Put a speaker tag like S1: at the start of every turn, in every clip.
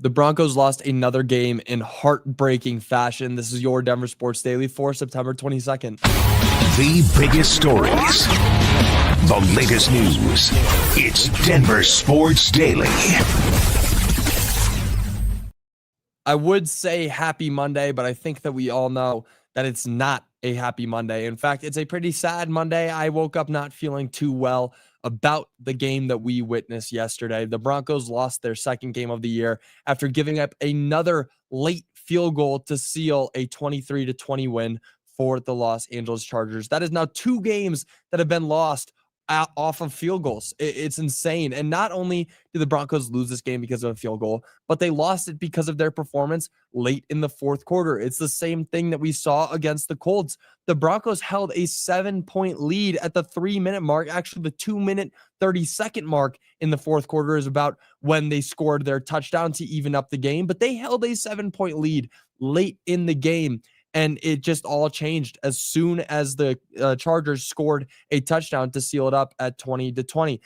S1: The Broncos lost another game in heartbreaking fashion. This is your Denver Sports Daily for September 22nd.
S2: The biggest stories, the latest news. It's Denver Sports Daily.
S1: I would say happy Monday, but I think that we all know that it's not a happy Monday. In fact, it's a pretty sad Monday. I woke up not feeling too well about the game that we witnessed yesterday. The Broncos lost their second game of the year after giving up another late field goal to seal a 23-20 win for the Los Angeles Chargers. That is now 2 games that have been lost off of field goals. It's insane. And not only did the Broncos lose this game because of a field goal, but they lost it because of their performance late in the fourth quarter. It's the same thing that we saw against the Colts. The Broncos held a 7-point lead at the 3-minute mark. Actually, the 2-minute, 30-second mark in the fourth quarter is about when they scored their touchdown to even up the game. But they held a 7-point lead late in the game. And it just all changed as soon as the Chargers scored a touchdown to seal it up at 20-20.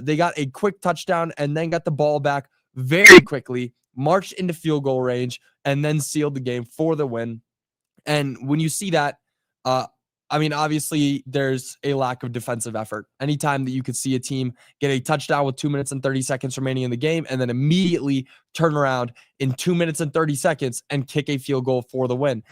S1: They got a quick touchdown and then got the ball back very quickly, marched into field goal range, and then sealed the game for the win. And when you see that, obviously there's a lack of defensive effort. Anytime that you could see a team get a touchdown with 2 minutes and 30 seconds remaining in the game and then immediately turn around in 2 minutes and 30 seconds and kick a field goal for the win.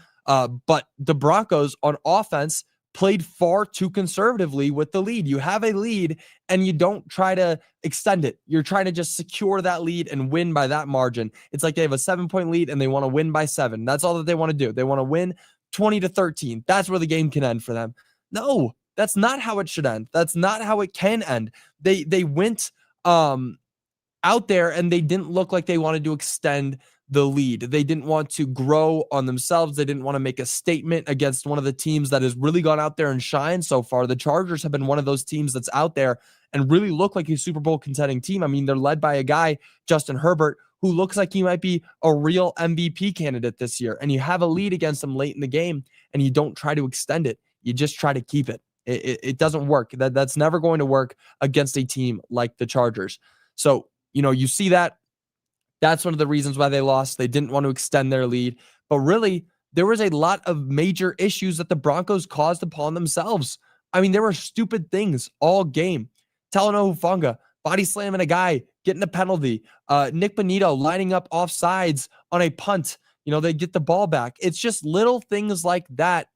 S1: But the Broncos on offense played far too conservatively with the lead. You have a lead and you don't try to extend it. You're trying to just secure that lead and win by that margin. It's like they have a 7-point lead and they want to win by 7. That's all that they want to do. They want to win 20-13. That's where the game can end for them. No, that's not how it should end. That's not how it can end. They went out there and they didn't look like they wanted to extend the lead. They didn't want to grow on themselves. They didn't want to make a statement against one of the teams that has really gone out there and shined so far. The Chargers have been one of those teams that's out there and really look like a Super Bowl contending team. I mean, they're led by a guy, Justin Herbert, who looks like he might be a real MVP candidate this year. And you have a lead against him late in the game and you don't try to extend it. You just try to keep it. It doesn't work. That's never going to work against a team like the Chargers. So, you see that. That's one of the reasons why they lost. They didn't want to extend their lead. But really, there was a lot of major issues that the Broncos caused upon themselves. I mean, there were stupid things all game. Talanoa Hufanga, body slamming a guy, getting a penalty. Nick Bonito lining up off sides on a punt. They get the ball back. It's just little things like that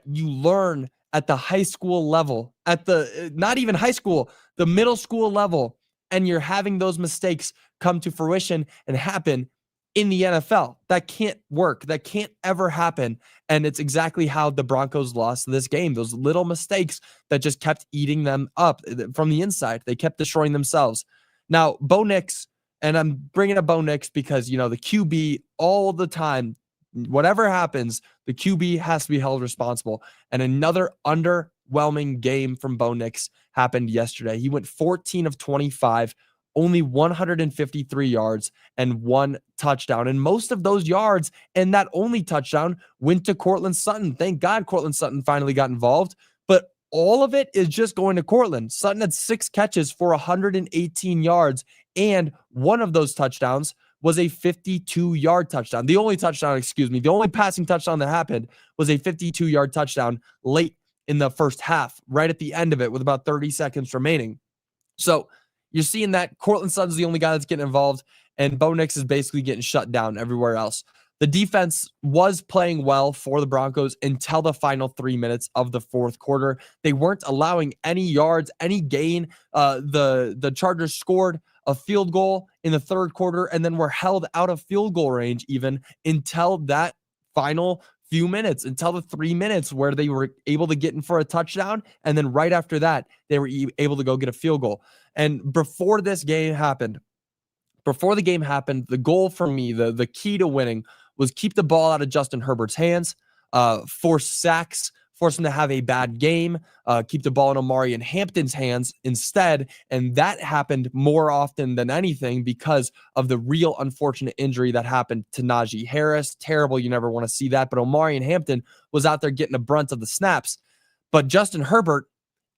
S1: you learn at the high school level, at the not even high school, the middle school level. And you're having those mistakes come to fruition and happen in the NFL. That can't work. That can't ever happen. And it's exactly how the Broncos lost this game. Those little mistakes that just kept eating them up from the inside. They kept destroying themselves. Now, Bo Nix, and I'm bringing up Bo Nix because, the QB all the time, whatever happens, the QB has to be held responsible. And another underwhelming game from Bo Nix happened yesterday. He went 14 of 25, only 153 yards and 1 touchdown. And most of those yards and that only touchdown went to Courtland Sutton. Thank God Courtland Sutton finally got involved. But all of it is just going to Courtland. Sutton had 6 catches for 118 yards, and one of those touchdowns was a 52-yard touchdown. The only passing touchdown that happened was a 52-yard touchdown late in the first half, right at the end of it with about 30 seconds remaining. So you're seeing that Courtland Sutton's the only guy that's getting involved, and Bo Nix is basically getting shut down everywhere else. The defense was playing well for the Broncos until the final 3 minutes of the fourth quarter. They weren't allowing any yards, any gain. The Chargers scored a field goal in the third quarter and then were held out of field goal range even until that final few minutes, until the 3 minutes where they were able to get in for a touchdown. And then right after that, they were able to go get a field goal. And before the game happened, the goal for me, the key to winning was keep the ball out of Justin Herbert's hands, force sacks, force him to have a bad game, keep the ball in Omari and Hampton's hands instead. And that happened more often than anything because of the real unfortunate injury that happened to Najee Harris. Terrible. You never want to see that. But Omari and Hampton was out there getting the brunt of the snaps. But Justin Herbert,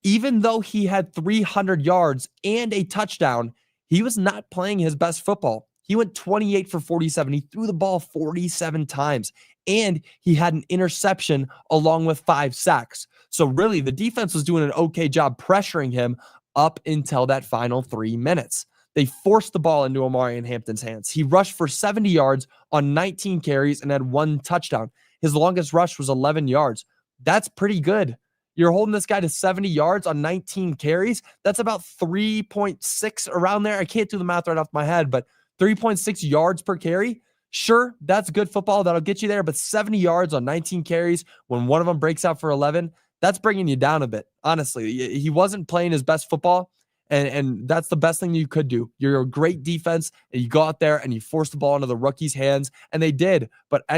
S1: even though he had 300 yards and a touchdown, he was not playing his best football. He went 28 for 47. He threw the ball 47 times, and he had an interception along with 5 sacks. So really, the defense was doing an okay job pressuring him up until that final 3 minutes. They forced the ball into Omarion Hampton's hands. He rushed for 70 yards on 19 carries and had 1 touchdown. His longest rush was 11 yards. That's pretty good. You're holding this guy to 70 yards on 19 carries. That's about 3.6 around there. I can't do the math right off my head, but 3.6 yards per carry. Sure, that's good football. That'll get you there, but 70 yards on 19 carries when one of them breaks out for 11, that's bringing you down a bit. Honestly, he wasn't playing his best football, and that's the best thing you could do. You're a great defense, and you go out there and you force the ball into the rookie's hands, and they did, but they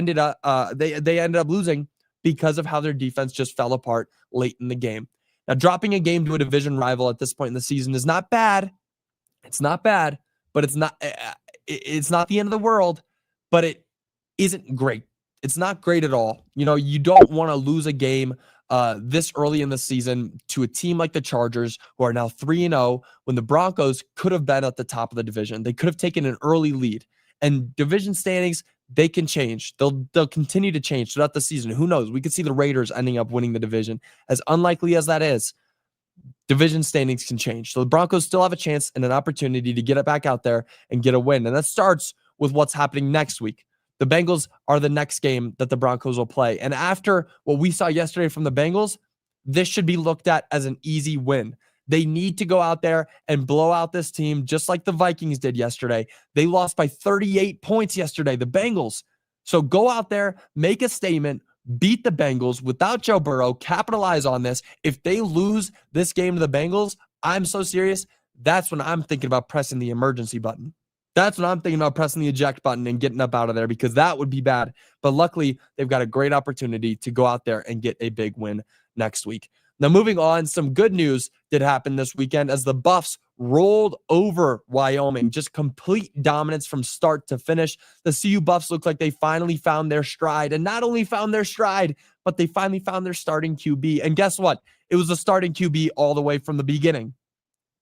S1: ended up losing because of how their defense just fell apart late in the game. Now, dropping a game to a division rival at this point in the season is not bad. It's not bad, but it's not the end of the world, but it isn't great. It's not great at all. You don't want to lose a game this early in the season to a team like the Chargers, who are now 3-0, when the Broncos could have been at the top of the division. They could have taken an early lead. And division standings, they can change. They'll continue to change throughout the season. Who knows? We could see the Raiders ending up winning the division. As unlikely as that is, division standings can change. So the Broncos still have a chance and an opportunity to get it back out there and get a win. And that starts with what's happening next week. The Bengals are the next game that the Broncos will play. And after what we saw yesterday from the Bengals, this should be looked at as an easy win. They need to go out there and blow out this team just like the Vikings did yesterday. They lost by 38 points yesterday, the Bengals. So go out there, make a statement, beat the Bengals without Joe Burrow, capitalize on this. If they lose this game to the Bengals, I'm so serious, that's when I'm thinking about pressing the emergency button. That's when I'm thinking about pressing the eject button and getting up out of there, because that would be bad. But luckily, they've got a great opportunity to go out there and get a big win next week. Now, moving on, some good news did happen this weekend as the Buffs rolled over Wyoming. Just complete dominance from start to finish. The CU Buffs look like they finally found their stride, and not only found their stride, but they finally found their starting QB. And guess what? It was the starting QB all the way from the beginning.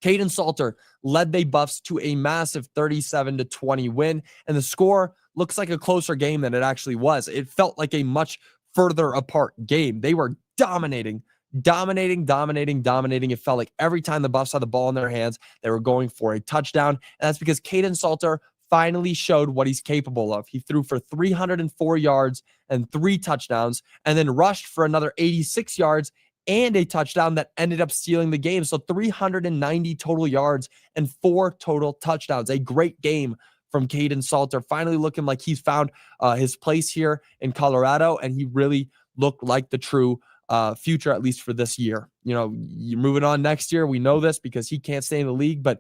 S1: Payton Salter led the Buffs to a massive 37-20 win, and the score looks like a closer game than it actually was. It felt like a much further apart game. They were dominating. It felt like every time the Buffs had the ball in their hands, they were going for a touchdown, and that's because Payton Salter finally showed what he's capable of. He threw for 304 yards and 3 touchdowns, and then rushed for another 86 yards and a touchdown that ended up stealing the game. So 390 total yards and 4 total touchdowns. A great game from Payton Salter, finally looking like he's found his place here in Colorado, and he really looked like the true future, at least for this year. You're moving on next year. We know this because he can't stay in the league, but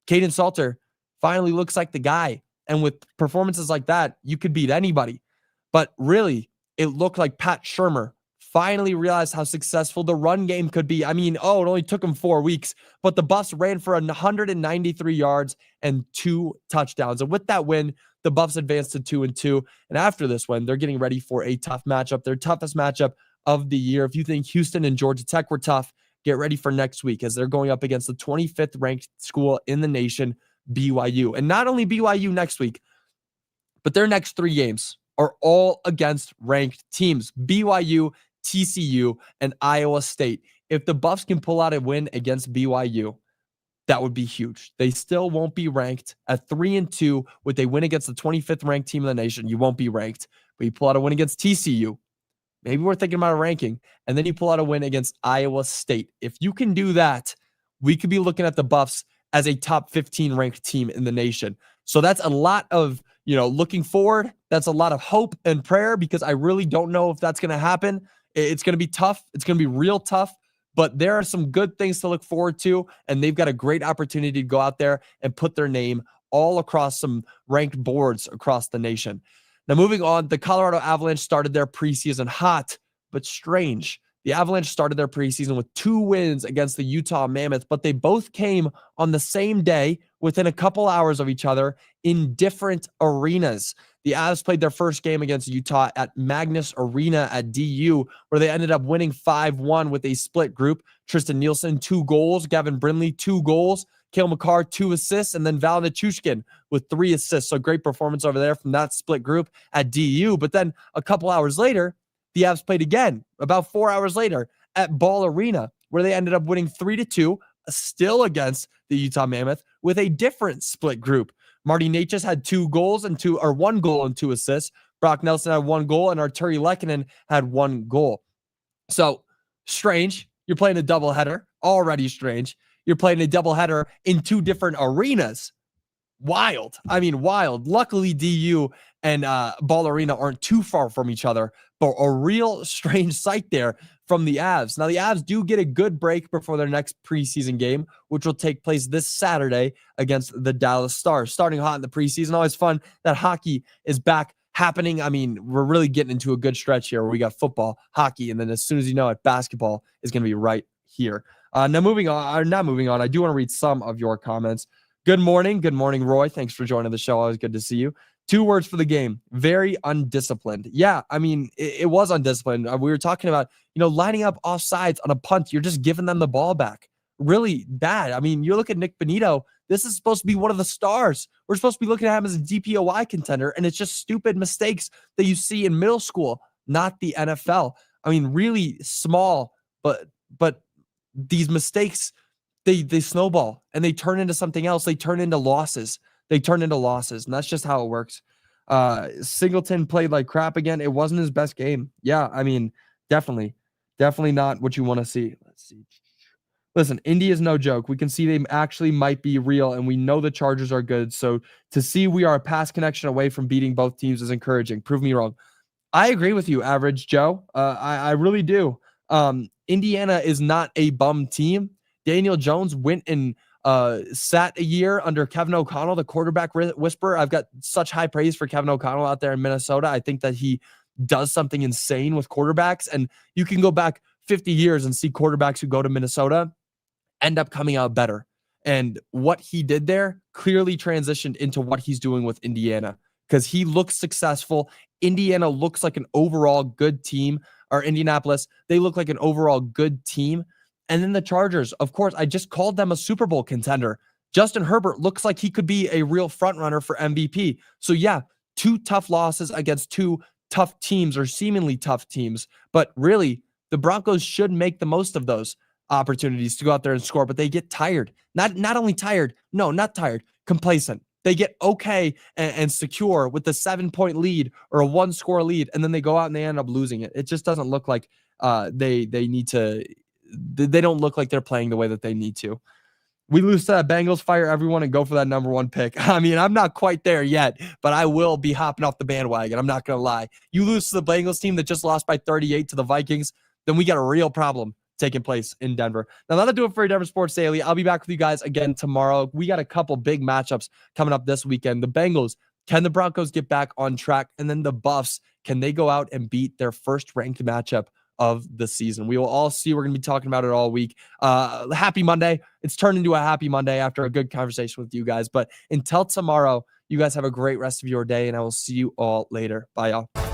S1: Payton Salter finally looks like the guy. And with performances like that, you could beat anybody. But really, it looked like Pat Shurmur finally realized how successful the run game could be. I mean, it only took him 4 weeks, but the Buffs ran for 193 yards and 2 touchdowns. And with that win, the Buffs advanced to 2-2. And after this win, they're getting ready for a tough matchup, their toughest matchup of the year. If you think Houston and Georgia Tech were tough, get ready for next week, as they're going up against the 25th ranked school in the nation, BYU. And not only BYU next week, but their next 3 games are all against ranked teams: BYU, TCU, and Iowa State. If the Buffs can pull out a win against BYU, that would be huge. They still won't be ranked at 3-2 with a win against the 25th ranked team in the nation. You won't be ranked, but you pull out a win against TCU. Maybe we're thinking about a ranking, and then you pull out a win against Iowa State. If you can do that, we could be looking at the Buffs as a top 15 ranked team in the nation. So that's a lot of, looking forward. That's a lot of hope and prayer, because I really don't know if that's going to happen. It's going to be tough. It's going to be real tough, but there are some good things to look forward to, and they've got a great opportunity to go out there and put their name all across some ranked boards across the nation. Now, moving on, the Colorado Avalanche started their preseason hot, but strange. The Avalanche started their preseason with 2 wins against the Utah Mammoth, but they both came on the same day within a couple hours of each other in different arenas. The Avs played their first game against Utah at Magnus Arena at DU, where they ended up winning 5-1 with a split group. Tristan Nielsen, 2 goals. Gavin Brindley, 2 goals. Cale Makar, 2 assists, and then Val Nichushkin with 3 assists. So great performance over there from that split group at DU. But then a couple hours later, the Avs played again, about 4 hours later, at Ball Arena, where they ended up winning 3-2, still against the Utah Mammoth, with a different split group. Marty Necas had 1 goal and 2 assists. Brock Nelson had 1 goal, and Arturi Lehkonen had 1 goal. So strange. You're playing a doubleheader. Already strange. You're playing a doubleheader in 2 different arenas. Wild. I mean, wild. Luckily, DU and Ball Arena aren't too far from each other, but a real strange sight there from the Avs. Now, the Avs do get a good break before their next preseason game, which will take place this Saturday against the Dallas Stars. Starting hot in the preseason. Always fun that hockey is back happening. I mean, we're really getting into a good stretch here where we got football, hockey, and then as soon as you know it, basketball is going to be right here. Now, moving on, I do want to read some of your comments. Good morning, Roy. Thanks for joining the show. Always good to see you. 2 words for the game: very undisciplined. Yeah, I mean, it was undisciplined. We were talking about, lining up offsides on a punt. You're just giving them the ball back. Really bad. I mean, you look at Nick Bonito. This is supposed to be one of the stars. We're supposed to be looking at him as a DPOY contender, and it's just stupid mistakes that you see in middle school, not the NFL. I mean, really small, but these mistakes, they snowball and they turn into something else. They turn into losses. And that's just how it works. Singleton played like crap again. It wasn't his best game. Yeah, I mean, definitely not what you want to see. Let's see. Listen, Indy is no joke. We can see they actually might be real, and we know the Chargers are good. So to see we are a pass connection away from beating both teams is encouraging. Prove me wrong. I agree with you, Average Joe. I really do. Indiana is not a bum team. Daniel Jones went and sat a year under Kevin O'Connell, the quarterback whisperer. I've got such high praise for Kevin O'Connell out there in Minnesota. I think that he does something insane with quarterbacks, and you can go back 50 years and see quarterbacks who go to Minnesota end up coming out better. And what he did there clearly transitioned into what he's doing with Indiana, because he looks successful. Indiana looks like an overall good team, or Indianapolis, they look like an overall good team. And then the Chargers, of course, I just called them a Super Bowl contender. Justin Herbert looks like he could be a real front runner for MVP. So yeah, 2 tough losses against 2 tough teams, or seemingly tough teams. But really, the Broncos should make the most of those opportunities to go out there and score, but they get tired. Not only tired, not tired, complacent. They get okay and secure with the 7-point lead or a 1-score lead, and then they go out and they end up losing it. It just doesn't look like they need to. They don't look like they're playing the way that they need to. We lose to that Bengals, fire everyone and go for that number 1 pick. I mean, I'm not quite there yet, but I will be hopping off the bandwagon. I'm not going to lie. You lose to the Bengals team that just lost by 38 to the Vikings, then we got a real problem taking place in Denver. Now, that'll do it for your Denver Sports Daily. I'll be back with you guys again tomorrow. We got a couple big matchups coming up this weekend. The Bengals, can the Broncos get back on track? And then the Buffs, can they go out and beat their first ranked matchup of the season? We will all see. We're going to be talking about it all week. Happy Monday. It's turned into a happy Monday after a good conversation with you guys. But until tomorrow, you guys have a great rest of your day, and I will see you all later. Bye, y'all.